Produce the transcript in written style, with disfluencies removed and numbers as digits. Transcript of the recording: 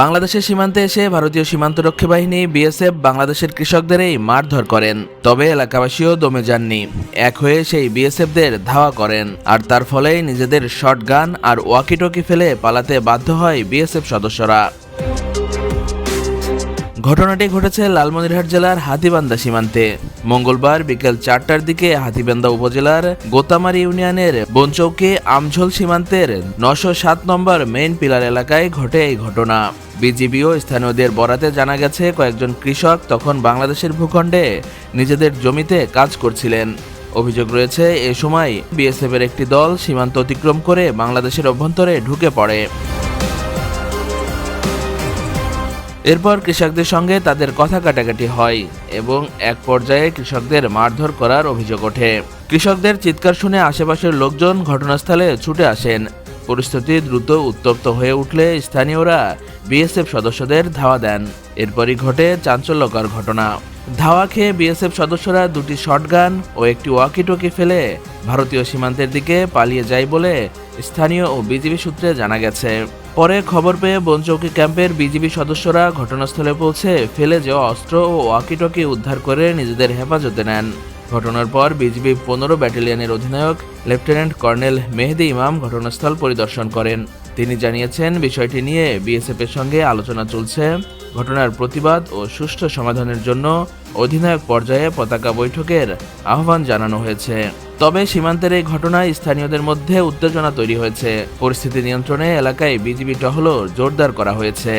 বাংলাদেশের সীমান্তে এসে ভারতীয় সীমান্তরক্ষী বাহিনী বিএসএফ বাংলাদেশের কৃষকদেরই মারধর করেন। তবে এলাকাবাসীও দমে যাননি, এক হয়ে সেই বিএসএফদের ধাওয়া করেন। আর তার ফলেই নিজেদের শটগান আর ওয়াকিটকি ফেলে পালাতে বাধ্য হয় বিএসএফ সদস্যরা। ঘটনাটি ঘটেছে লালমনিরহাট জেলার হাতীবান্ধা সীমান্তে। মঙ্গলবার বিকেল 4টার দিকে হাতীবান্ধা উপজেলার গোতামারি ইউনিয়নের বনচৌকি আমঝোল সীমান্তের 907 নম্বর মেইন পিলার এলাকায় ঘটে এই ঘটনা। বিজিবি ও স্থানীয়দের বরাতে জানা গেছে, কয়েকজন কৃষক তখন বাংলাদেশের ভূখণ্ডে নিজেদের জমিতে কাজ করছিলেন। অভিযোগ রয়েছে, এ সময় বিএসএফের একটি দল সীমান্ত অতিক্রম করে বাংলাদেশের অভ্যন্তরে ঢুকে পড়ে। এরপর কৃষকদের সঙ্গে তাদের কথা কাটাকাটি হয় এবং এক পর্যায়ে কৃষকদের মারধর করার অভিযোগ ওঠে। কৃষকদের চিৎকার শুনে আশেপাশের লোকজন ঘটনাস্থলে ছুটে আসেন। পরিস্থিতি দ্রুত উত্তপ্ত হয়ে উঠলে স্থানীয়রা বিএসএফ সদস্যদের ধাওয়া দেন। এরপরই ঘটে চাঞ্চল্যকর ঘটনা। ধাওয়া খেয়ে বিএসএফ সদস্যরা দুটি শটগান ও একটি ওয়াকিটকি ফেলে ভারতীয় সীমান্তের দিকে পালিয়ে যায় বলে স্থানীয় ও বিজিবি সূত্রে জানা গেছে। পরে খবর পেয়ে বনচৌকি ক্যাম্পের বিজিবি সদস্যরা ঘটনাস্থলে পৌঁছে ফেলে যাওয়া অস্ত্র ও ওয়াকিটকি উদ্ধার করে নিজেদের হেফাজতে নেন। ঘটনার পর বিজিবি 15 ব্যাটালিয়নের অধিনায়ক লেফটেন্যান্ট কর্নেল মেহেদি ইমাম ঘটনাস্থল পরিদর্শন করেন। তিনি জানিয়েছেন, বিষয়টি নিয়ে বিএসএফের সঙ্গে আলোচনা চলছে। ঘটনার প্রতিবাদ ও সুষ্ঠু সমাধানের জন্য অধিনায়ক পর্যায়ে পতাকা বৈঠকের আহ্বান জানানো হয়েছে। তবে সীমান্তের এই ঘটনায় স্থানীয়দের মধ্যে উত্তেজনা তৈরি হয়েছে। পরিস্থিতি নিয়ন্ত্রণে এলাকায় বিজিবি টহলও জোরদার করা হয়েছে।